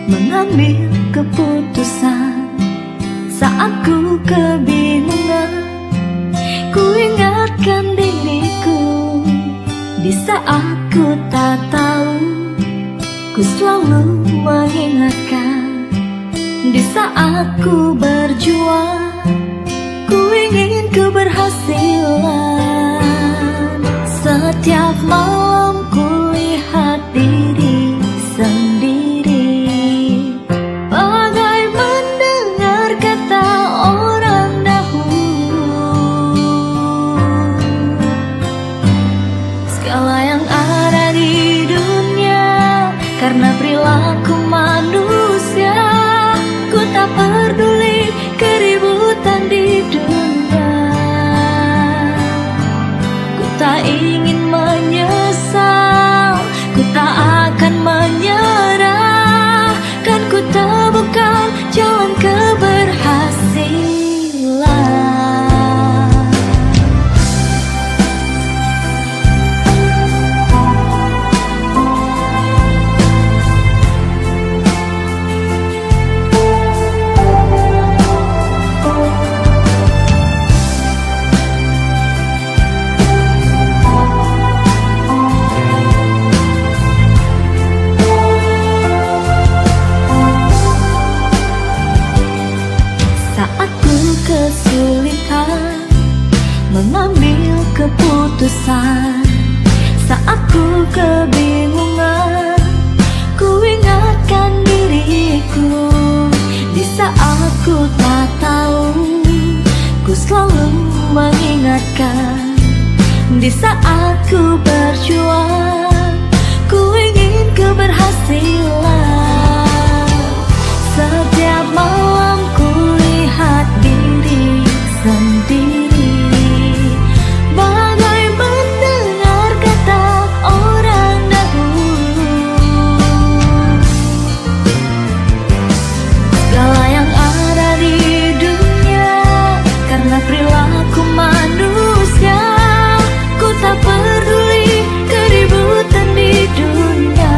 mengambil keputusan saat ku kebingungan. Ku ingatkan diriku di saat ku tak tahu. Ku selalu mengingatkan di saat ku berjuang. Ku ingin keberhasilan. Setiap malam ku lihat diri sendiri, bagai mendengar kata orang dahulu. Segala yang ada di dunia karena perilaku manusia. Ku tak peduli keributan di dunia. Ku tak ingin menyesal, ku tak akan menyerah. Kan ku temukan jalan keberhasilan. Kesulitan mengambil keputusan saat ku kebingungan. Ku ingatkan diriku di saat ku tak tahu. Ku selalu mengingatkan di saat ku berjuang. Ku ingin keberhasilan. Setiap malam ku lihat diri sendiri, bagai mendengar kata orang dahulu. Segala yang ada di dunia karena perilaku manusia. Ku tak peduli keributan di dunia.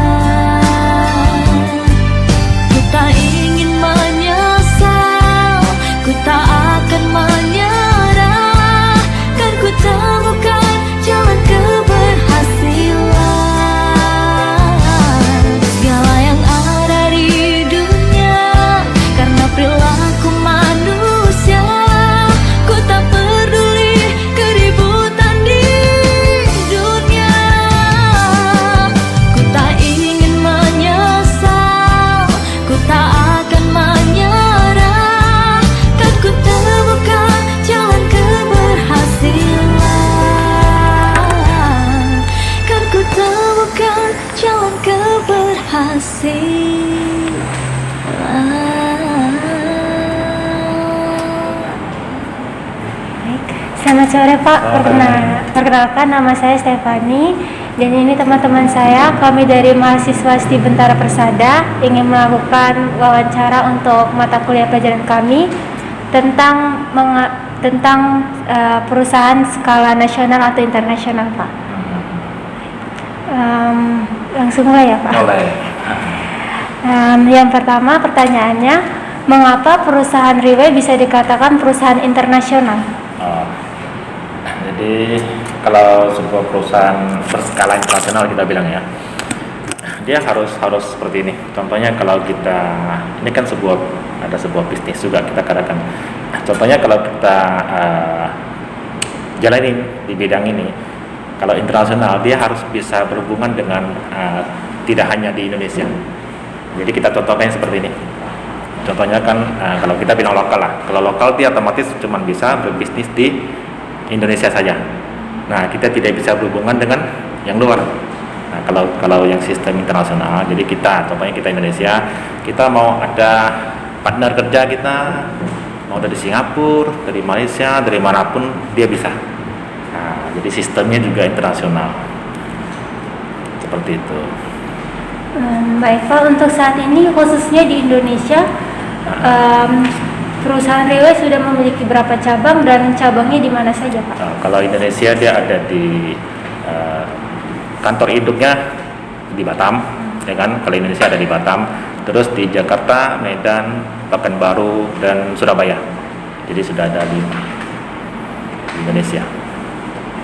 Ku tak ingin menyesal, ku tak akan menyerah. Kan ku temukan jalan keberhasilan. Segala yang ada di dunia karena perilaku manusia. Ku tak peduli keributan di dunia. Ku tak ingin menyesal, ku tak akan menyerah. Kan ku temukan jalan keberhasilan. Kan ku temukan jalan keberhasilan. Baik. Selamat sore Pak, perkenalkan nama saya Stefani. Dan ini teman-teman saya, kami dari mahasiswa STI Bentara Persada ingin melakukan wawancara untuk mata kuliah pelajaran kami tentang perusahaan skala nasional atau internasional Pak. Langsung mulai ya Pak. Yang pertama pertanyaannya, mengapa perusahaan Riway bisa dikatakan perusahaan internasional? Jadi kalau sebuah perusahaan berskala internasional kita bilang ya, dia harus seperti ini. Contohnya kalau kita, ini kan ada sebuah bisnis juga kita katakan. Contohnya kalau kita jalanin di bidang ini, kalau internasional dia harus bisa berhubungan dengan tidak hanya di Indonesia. Jadi kita contohkan seperti ini. Contohnya kan kalau kita bilang lokal lah, kalau lokal dia otomatis cuma bisa berbisnis di Indonesia saja. Nah, kita tidak bisa berhubungan dengan yang luar. Nah, kalau yang sistem internasional, jadi kita, contohnya kita Indonesia, kita mau ada partner kerja kita, mau dari Singapura, dari Malaysia, dari manapun dia bisa. Nah, jadi sistemnya juga internasional. Seperti itu. Baik Pak, untuk saat ini khususnya di Indonesia, perusahaan Riway sudah memiliki berapa cabang dan cabangnya di mana saja Pak? Kalau Indonesia dia ada di kantor induknya di Batam, ya kan? Kalau Indonesia ada di Batam, terus di Jakarta, Medan, Pekanbaru, dan Surabaya. Jadi sudah ada di Indonesia.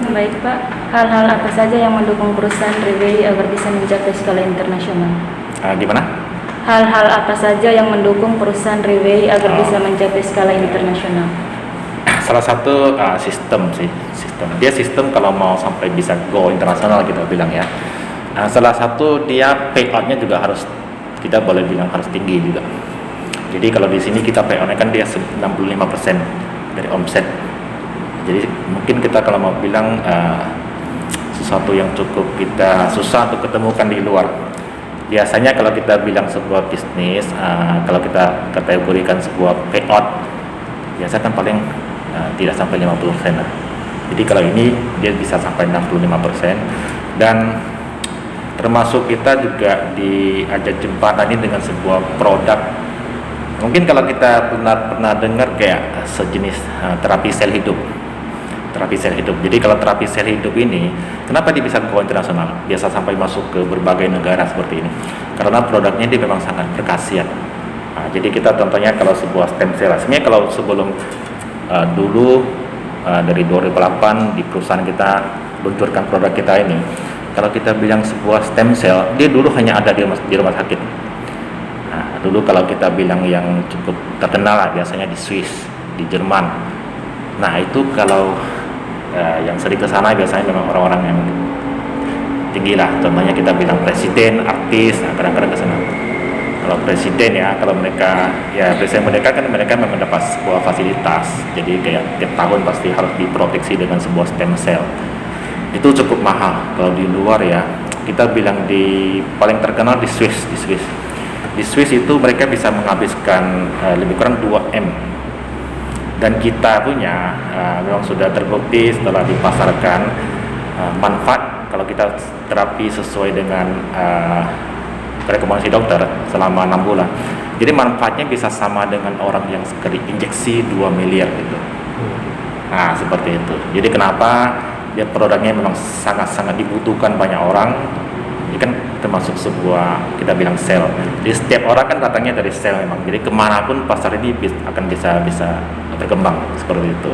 Baik Pak, hal-hal apa saja yang mendukung perusahaan Riwei agar bisa mencapai skala internasional? Gimana? Hal-hal apa saja yang mendukung perusahaan Riwei agar bisa mencapai skala internasional? Salah satu sistem sih, sistem kalau mau sampai bisa go internasional kita bilang ya. Salah satu dia payoutnya juga harus, kita boleh bilang harus tinggi juga. Jadi kalau di sini kita payoutnya kan dia 65% dari omset. Jadi mungkin kita kalau mau bilang sesuatu yang cukup kita susah untuk ketemukan di luar. Biasanya kalau kita bilang sebuah bisnis, kalau kita kategorikan sebuah payout, biasa kan paling tidak sampai 50% lah. Jadi kalau ini dia bisa sampai 65%, dan termasuk kita juga diajak jembatani dengan sebuah produk. Mungkin kalau kita pernah dengar kayak sejenis terapi sel hidup. Jadi kalau terapi sel hidup ini, kenapa dia bisa go internasional? Biasa sampai masuk ke berbagai negara seperti ini. Karena produknya dia memang sangat berkhasiat. Jadi kita contohnya kalau sebuah stem cell, sebenarnya kalau sebelum dulu dari 2008 di perusahaan kita luncurkan produk kita ini, kalau kita bilang sebuah stem cell, dia dulu hanya ada di rumah sakit. Dulu kalau kita bilang yang cukup terkenal lah, biasanya di Swiss, di Jerman. Nah itu kalau yang sering ke sana biasanya memang orang-orang yang tinggi lah. Contohnya kita bilang presiden, artis, kadang-kadang ke sana. Kalau presiden ya, kalau mereka ya presiden mereka kan mereka memang mendapat sebuah fasilitas. Jadi kayak tiap tahun pasti harus diproteksi dengan sebuah stem cell. Itu cukup mahal. Kalau di luar ya, kita bilang di paling terkenal di Swiss. Di Swiss itu mereka bisa menghabiskan lebih kurang 2M. Dan kita punya memang sudah terbukti setelah dipasarkan manfaat kalau kita terapi sesuai dengan rekomendasi dokter selama 6 bulan. Jadi manfaatnya bisa sama dengan orang yang sekali injeksi 2 miliar gitu. Nah seperti itu. Jadi kenapa dia produknya memang sangat-sangat dibutuhkan banyak orang. Ini kan termasuk sebuah kita bilang sel. Jadi setiap orang kan datangnya dari sel memang. Jadi kemanapun pasar ini akan bisa berkembang seperti itu.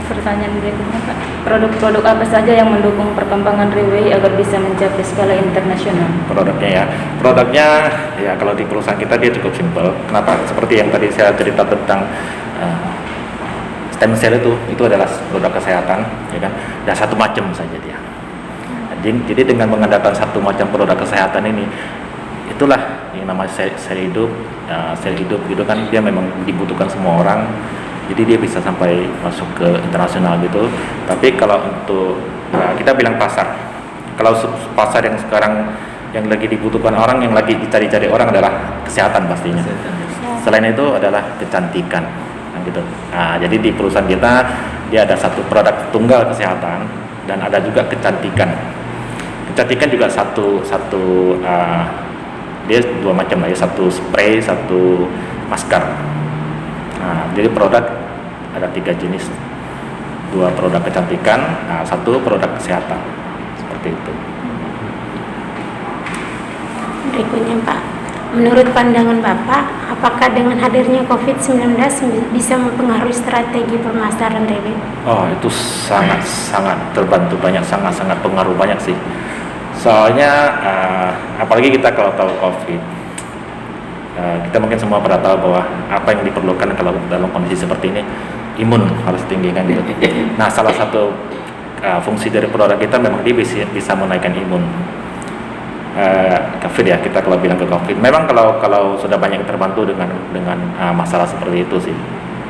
Pertanyaan berikutnya Pak, produk-produk apa saja yang mendukung perkembangan Riwei agar bisa mencapai skala internasional? Produknya ya kalau di perusahaan kita dia cukup simpel. Kenapa? Seperti yang tadi saya cerita tentang stem cell itu adalah produk kesehatan, ya kan? Dan satu macam saja dia. Jadi dengan mengadakan satu macam produk kesehatan ini, itulah yang namanya sel hidup. Sel hidup itu kan dia memang dibutuhkan semua orang. Jadi dia bisa sampai masuk ke internasional gitu. Tapi kalau untuk kita bilang pasar, kalau pasar yang sekarang yang lagi dibutuhkan orang, yang lagi dicari-cari orang adalah kesehatan pastinya. Selain itu adalah kecantikan, gitu. Jadi di perusahaan kita dia ada satu produk tunggal kesehatan dan ada juga kecantikan. Kecantikan juga satu dia dua macam lah ya, satu spray, satu masker. Jadi produk ada 3 jenis, 2 produk kecantikan, 1 produk kesehatan, seperti itu. Berikutnya Pak, menurut pandangan Bapak, apakah dengan hadirnya COVID-19 bisa mempengaruhi strategi pemasaran Riwei? Oh itu sangat terbantu banyak, sangat pengaruh banyak sih. Soalnya apalagi kita kalau tahu COVID, kita mungkin semua pada tahu bahwa apa yang diperlukan kalau dalam kondisi seperti ini, imun harus tinggi kan gitu. Nah salah satu fungsi dari produk kita memang dia bisa menaikkan imun. COVID ya, kita kalau bilang ke COVID, memang kalau sudah banyak terbantu dengan masalah seperti itu sih,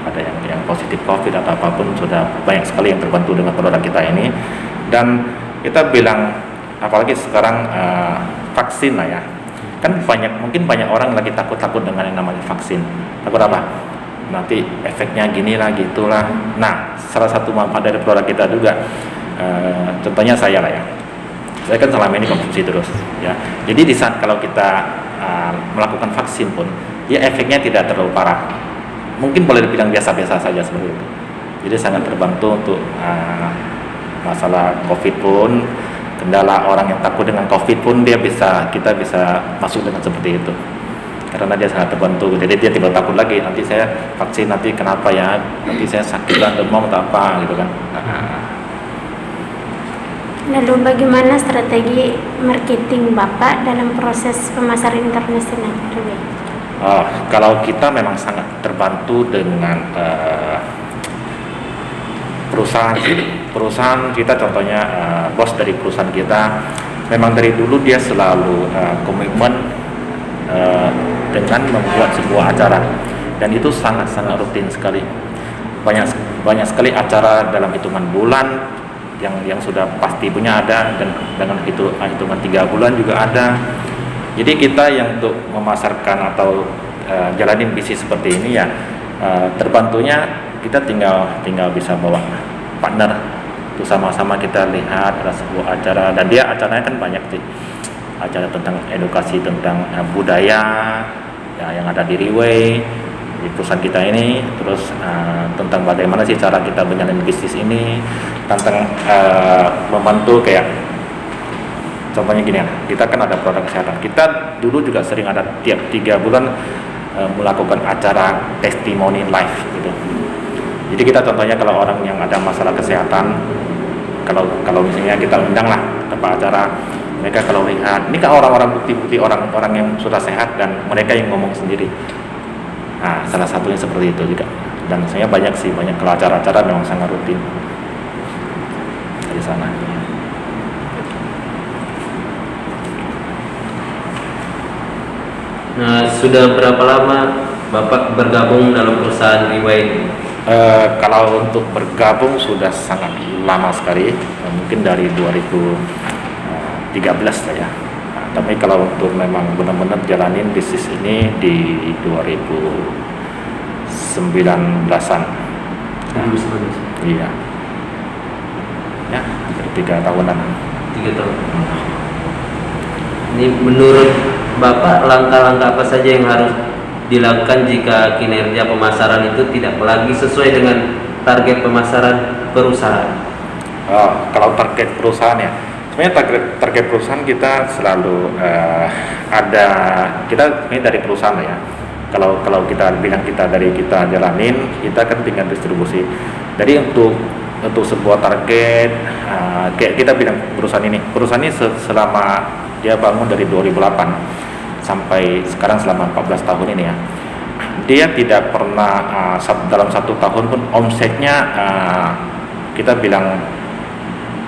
ada yang positif COVID atau apapun, sudah banyak sekali yang terbantu dengan produk kita ini. Dan kita bilang apalagi sekarang vaksin lah ya, kan mungkin banyak orang lagi takut dengan yang namanya vaksin. Takut apa? Nanti efeknya gini lah gitulah. Nah salah satu manfaat dari produk kita juga, contohnya saya lah ya, saya kan selama ini konsumsi terus ya. Jadi di saat kalau kita melakukan vaksin pun, ya efeknya tidak terlalu parah. Mungkin boleh dibilang biasa-biasa saja seperti itu. Jadi sangat terbantu untuk masalah COVID pun. kendala orang yang takut dengan COVID pun kita bisa masuk dengan seperti itu. Karena dia sangat terbantu, jadi dia tidak takut lagi, nanti saya vaksin nanti kenapa ya, nanti saya sakit dan demam atau apa gitu kan. Lalu bagaimana strategi marketing Bapak dalam proses pemasaran internasional Riway? Kalau kita memang sangat terbantu dengan perusahaan kita, contohnya bos dari perusahaan kita memang dari dulu dia selalu komitmen dengan membuat sebuah acara, dan itu sangat-sangat rutin sekali, banyak sekali acara dalam hitungan bulan yang sudah pasti punya ada, dan dengan hitungan 3 bulan juga ada. Jadi kita yang untuk memasarkan atau jalanin bisnis seperti ini ya terbantunya kita tinggal bisa bawa partner, itu sama-sama kita lihat ada sebuah acara, dan dia acaranya kan banyak sih, acara tentang edukasi tentang budaya ya, yang ada di Riway di perusahaan kita ini, terus tentang bagaimana sih cara kita menjalani bisnis ini, tentang membantu kayak contohnya gini ya, kita kan ada produk kesehatan, kita dulu juga sering ada tiap 3 bulan melakukan acara testimoni live gitu. Jadi kita contohnya kalau orang yang ada masalah kesehatan, kalau misalnya kita undang lah tempat acara, mereka kalau lihat ini kan orang-orang bukti-bukti orang-orang yang sudah sehat dan mereka yang ngomong sendiri. Nah, salah satunya seperti itu juga. Dan saya banyak kalau acara-acara memang sangat rutin dari sana. Nah, sudah berapa lama Bapak bergabung dalam perusahaan Riway ini? Kalau untuk bergabung sudah sangat lama sekali, mungkin dari 2013 lah ya. Nah, tapi kalau untuk memang benar-benar jalanin bisnis ini di 2019-an. Iya. Ya, hampir 3 tahunan. 3 tahun. Ini menurut Bapak langkah-langkah apa saja yang harus dilakukan jika kinerja pemasaran itu tidak lagi sesuai dengan target pemasaran perusahaan? Kalau target perusahaan ya, sebenarnya target perusahaan kita selalu ada, kita sebenarnya dari perusahaan ya. Kalau kita bilang kita jalanin, kita kan tinggal distribusi. Jadi untuk sebuah target, kayak kita bilang perusahaan ini selama dia bangun dari 2008 sampai sekarang selama 14 tahun ini ya, dia tidak pernah dalam 1 tahun pun omsetnya kita bilang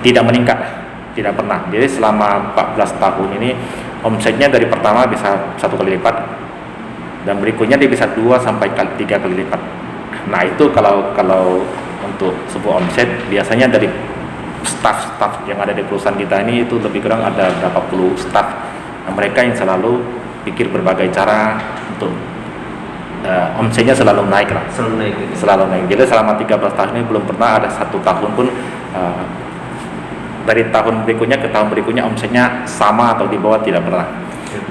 tidak meningkat, tidak pernah. Jadi selama 14 tahun ini omsetnya dari pertama bisa 1 kali lipat, dan berikutnya dia bisa 2 sampai 3 kali lipat. Nah itu kalau untuk sebuah omset biasanya dari staff yang ada di perusahaan kita ini itu lebih kurang ada berapa puluh staff. Nah, mereka yang selalu pikir berbagai cara untuk omsetnya selalu naik lah. Selalu naik. Jadi selama 13 tahun ini belum pernah ada 1 tahun pun dari tahun berikutnya ke tahun berikutnya omsetnya sama atau di bawah, tidak pernah.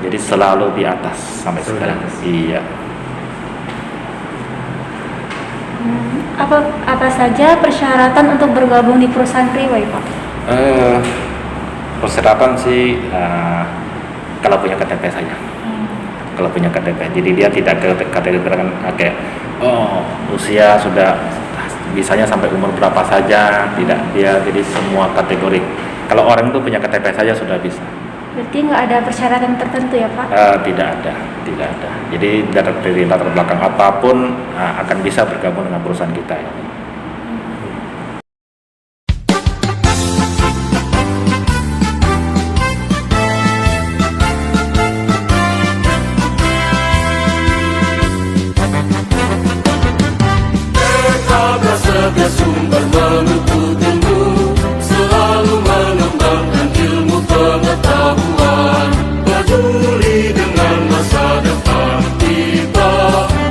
Jadi selalu di atas sampai sekarang. Iya. Apa saja persyaratan untuk bergabung di perusahaan Riway, Pak? Persyaratan sih kalau punya KTP saja. Kalau punya KTP, jadi dia tidak kategorikan kayak usia sudah bisanya sampai umur berapa saja, tidak, dia jadi semua kategori. Kalau orang itu punya KTP saja sudah bisa. Berarti nggak ada persyaratan tertentu ya Pak? Tidak ada. Jadi dari latar belakang apapun akan bisa bergabung dengan perusahaan kita ya. Sumber menuntut ilmu, selalu mengembangkan ilmu pengetahuan, peduli dengan masa depan kita,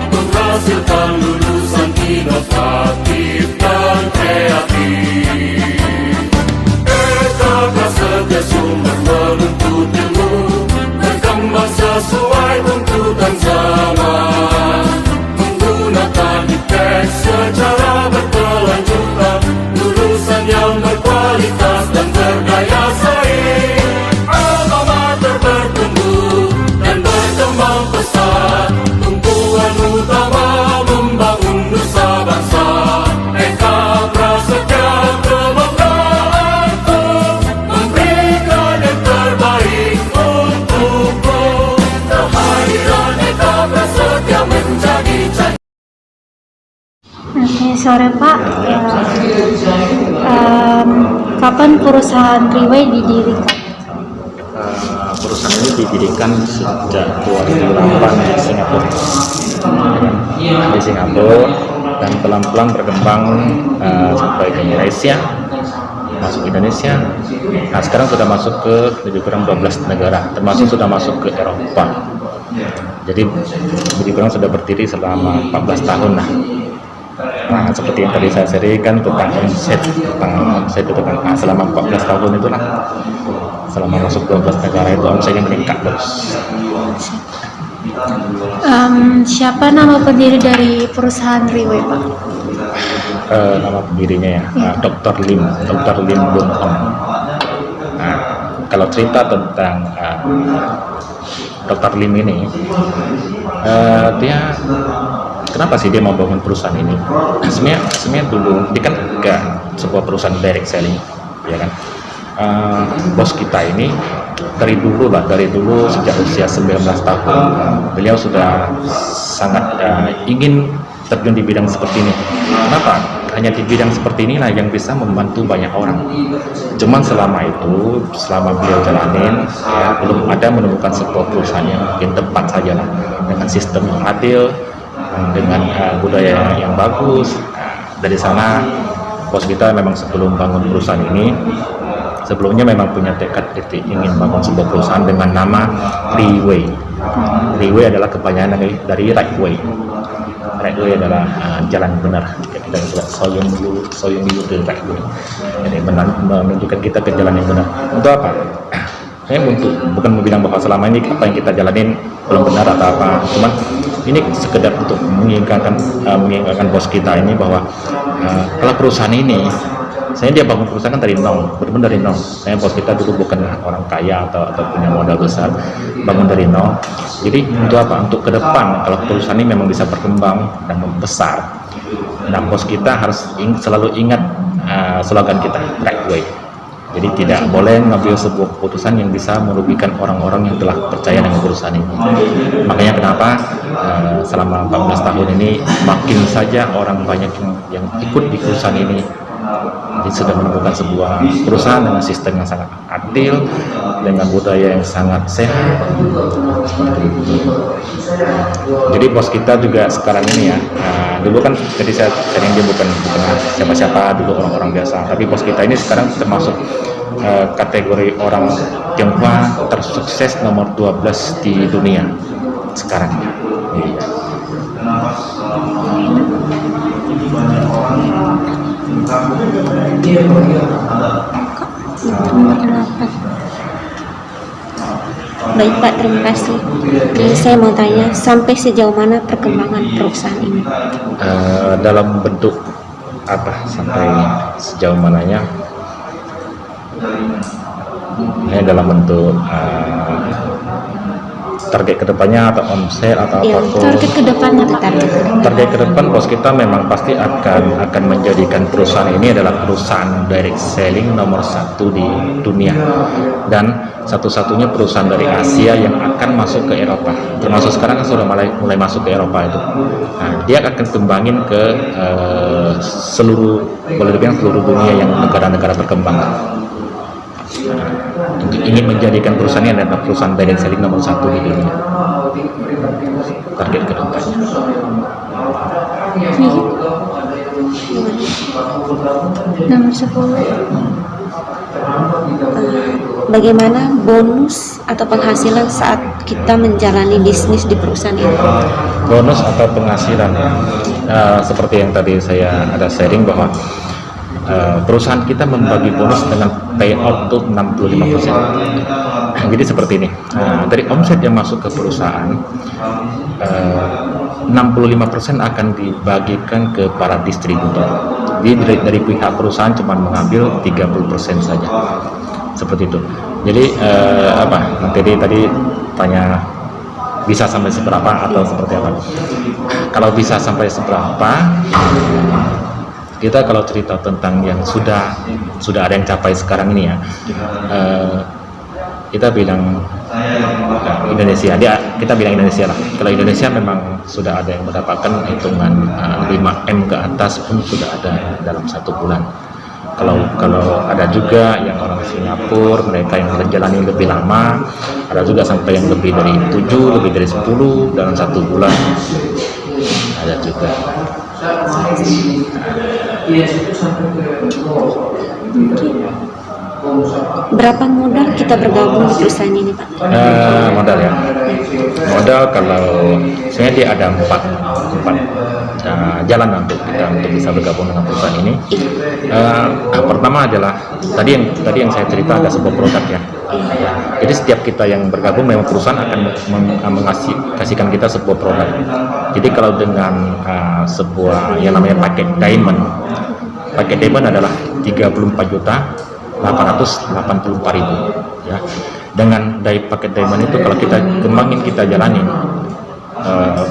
menghasilkan lulusan inovatif. sore Pak. Kapan perusahaan Riway didirikan? Perusahaan ini didirikan sejak 2008 di Singapura. Di Singapura dan pelan-pelan berkembang sampai ke Malaysia, masuk Indonesia. Nah, sekarang sudah masuk ke lebih kurang 12 negara, termasuk sudah masuk ke Eropa. Jadi lebih kurang sudah berdiri selama 14 tahun lah. Nah, seperti yang tadi saya serikan tentang omset itu kan selama 14 tahun itulah, selama masuk 12 negara itu omsetnya meningkat terus. Siapa nama pendiri dari perusahaan Riway Pak? Nama pendirinya ya, Dr. Lim Boon Hon. Nah, kalau cerita tentang Dr. Lim ini, dia kenapa sih dia mau bangun perusahaan ini? Sebenarnya dulu dia kan enggak sebuah perusahaan direct selling, ya kan. Bos kita ini dari dulu sejak usia 19 tahun beliau sudah sangat ingin terjun di bidang seperti ini. Kenapa? Hanya di bidang seperti inilah yang bisa membantu banyak orang. Cuman selama beliau jalanin, ya, belum ada menemukan sebuah perusahaan yang mungkin tepat saja lah, dengan sistem yang adil, dengan budaya yang bagus. Dari sana bos kita memang sebelum bangun perusahaan ini, sebelumnya memang punya tekad ingin bangun sebuah perusahaan dengan nama Riway. Riway adalah kepanjangan dari right way. Right way adalah jalan benar. Kita sebut soyong the right way. Jadi menunjukkan kita ke jalan yang benar. Untuk apa? Saya bukan bilang bahwa selama ini apa yang kita jalanin belum benar atau apa. Cuman ini sekedar untuk mengingatkan bos kita ini bahwa kalau perusahaan ini, dia bangun perusahaan kan dari nol, benar-benar dari nol. Bos kita dulu bukan orang kaya atau punya modal besar, bangun dari nol. Jadi untuk apa? Untuk ke depan, kalau perusahaan ini memang bisa berkembang dan membesar, nah bos kita harus selalu ingat slogan kita, right way. Jadi tidak boleh mengambil sebuah keputusan yang bisa merugikan orang-orang yang telah percaya dengan perusahaan ini. Makanya kenapa selama 14 tahun ini makin saja orang banyak yang ikut di perusahaan ini. Jadi sudah menemukan sebuah perusahaan dengan sistem yang sangat adil, dengan budaya yang sangat sehat. Jadi bos kita juga sekarang ini ya, dulu kan jadi saya sering dia bukan siapa-siapa, dulu orang-orang biasa. Tapi bos kita ini sekarang termasuk kategori orang Tionghoa tersukses nomor 12 di dunia sekarang. Baik Pak, terima kasih. Jadi saya mau tanya, sampai sejauh mana perkembangan perusahaan ini? Dalam bentuk apa? Sampai sejauh mananya? Dalam bentuk target kedepannya atau omset atau apapun. Target kedepannya Pak. Target ke depan bos kita memang pasti akan menjadikan perusahaan ini adalah perusahaan direct selling nomor 1 di dunia dan satu-satunya perusahaan dari Asia yang akan masuk ke Eropa. Termasuk sekarang kan sudah mulai masuk ke Eropa itu. Nah, dia akan kembangin ke seluruh dunia yang negara-negara berkembang. Ingin menjadikan perusahaan ini adalah perusahaan direct selling nomor 1 di dunia. Target ke depannya. Nomor 10. Bagaimana bonus atau penghasilan saat kita menjalani bisnis di perusahaan ini? Bonus atau penghasilan, seperti yang tadi saya ada sharing bahwa perusahaan kita membagi bonus dengan payout untuk 65%. Jadi seperti ini, dari omset yang masuk ke perusahaan, 65% akan dibagikan ke para distributor. Jadi dari pihak perusahaan cuma mengambil 30% saja, seperti itu. Jadi nanti tadi tanya bisa sampai seberapa atau seperti apa? Kalau bisa sampai seberapa, kita kalau cerita tentang yang sudah ada yang capai sekarang ini ya, kita bilang Indonesia, kita bilang Indonesia lah. Kalau Indonesia memang sudah ada yang mendapatkan hitungan 5M ke atas pun sudah ada dalam 1 bulan. Kalau ada juga yang orang Singapura, mereka yang menjalani lebih lama, ada juga sampai yang lebih dari 7, lebih dari 10 dalam 1 bulan, ada juga. Berapa modal kita bergabung di perusahaan ini, Pak? Modal ya. Modal kalau sebenarnya dia ada empat jalan untuk kita untuk bisa bergabung dengan perusahaan ini. Pertama adalah tadi yang saya cerita ada sebuah produk ya. Jadi setiap kita yang bergabung memang perusahaan akan kasihkan kita sebuah produk. Jadi kalau dengan sebuah yang namanya paket diamond adalah 34.884.000 ya. Dengan dari paket diamond itu kalau kita kembangin, kita jalanin,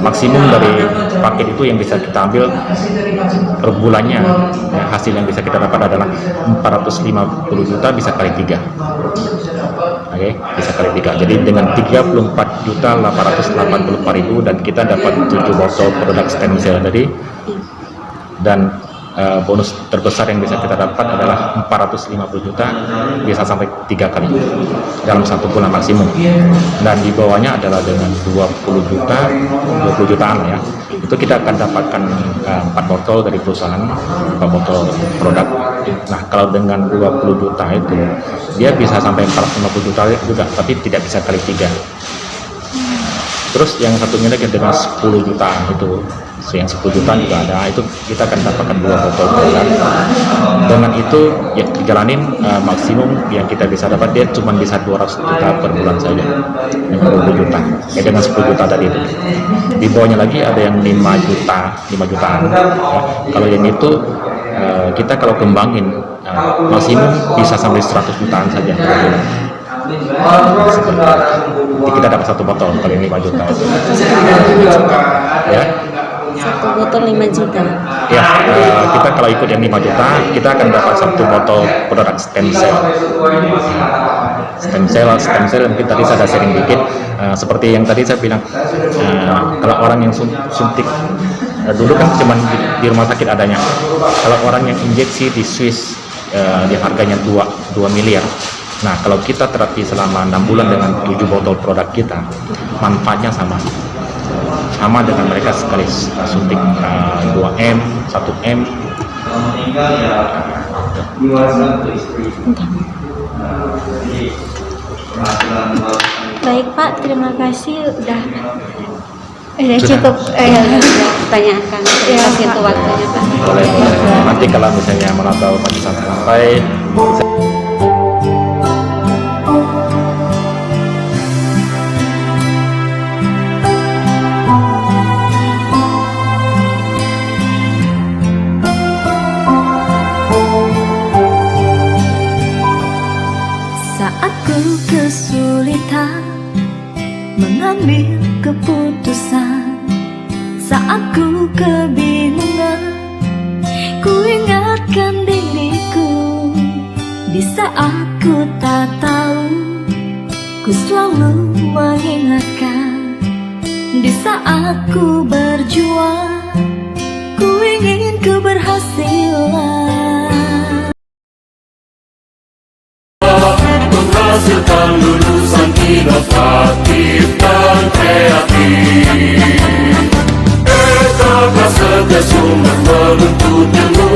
maksimum dari paket itu yang bisa kita ambil per bulannya ya, hasil yang bisa kita dapat adalah 450 juta bisa kali 3. Oke, bisa kali 3. Jadi dengan 34.884.000 dan kita dapat 7 botol produk stem cell tadi, dan bonus terbesar yang bisa kita dapat adalah 450 juta, bisa sampai 3 kali dalam 1 bulan maksimum. Dan di bawahnya adalah dengan 20 jutaan ya, itu kita akan dapatkan 4 botol dari perusahaan, 4 botol produk. Nah kalau dengan 20 juta itu dia bisa sampai 450 juta juga, tapi tidak bisa kali 3. Terus yang satunya lagi dengan 10 jutaan itu, yang 10 jutaan juga ada, itu kita akan dapatkan 2 botol produk. Dengan itu ya dijalanin, maksimum yang kita bisa dapat dia cuma bisa 200 juta per bulan saja, yang 20 juta ya, dengan 10 juta tadi itu. Di bawahnya lagi ada yang 5 jutaan ya. Kalau yang itu kita kalau kembangin maksimum bisa sampai 100 jutaan saja per bulan. Jadi kita dapat 1 botol kalau yang 5 juta ya. 1 botol 5 juta. Ya, kita kalau ikut yang 5 juta, kita akan dapat 1 botol produk stem cell. Stem cell mungkin tadi saya sharing dikit, seperti yang tadi saya bilang, kalau orang yang suntik, dulu kan cuma di rumah sakit adanya. Kalau orang yang injeksi di Swiss, dia harganya 2 miliar. Nah, kalau kita terapi selama 6 bulan dengan 7 botol produk kita, manfaatnya sama dengan mereka sekali suntik 2M, 1M. Baik Pak, terima kasih udah Sudah. cukup Pertanyaan kami. Terima kasih untuk waktunya, Pak. Boleh. Nanti kalau misalnya mau tahu sampai Saat ku kesulitan mengambil keputusan, saat ku kebingungan, ku ingatkan diriku. Di saat ku tak tahu, ku selalu mengingatkan. Di saat ku berjuang, ku ingin keberhasilan. Menghasilkan lulusan inovatif dan kreatif. Etika sumber menuntut ilmu,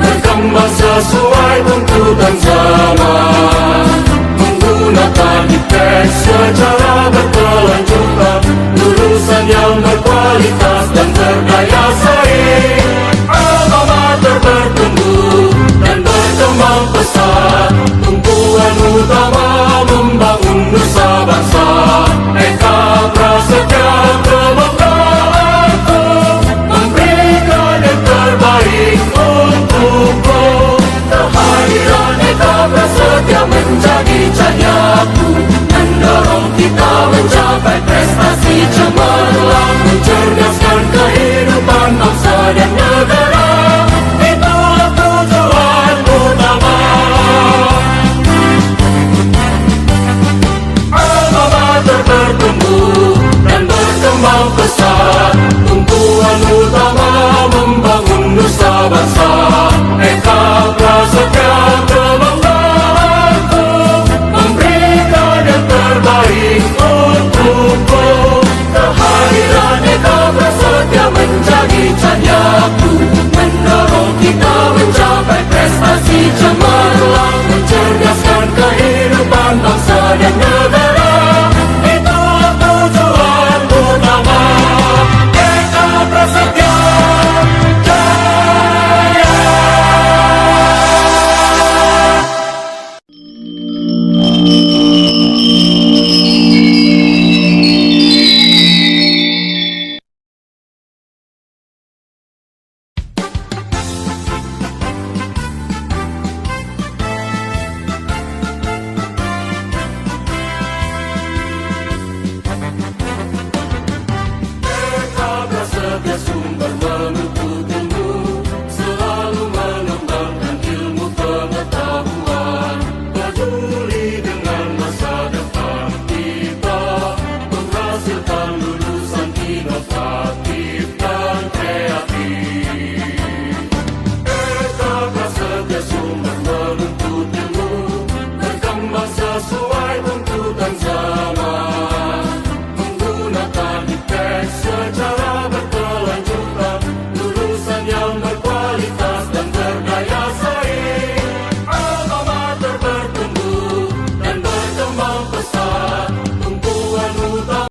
berkembang sesuai tuntutan zaman. Menggunakan iptek secara berkelanjutan, lulusan yang berkualitas dan berdaya saing. Alma mater bertumbuh dan berkembang pesat, tumpuan utama membangun nusa bangsa. Eka prasetya kebanggaanku, memberikan yang terbaik untukku. Kehadiran Eka prasetya menjadi cahayaku, mendorong kita mencapai prestasi cemerlang, cerdas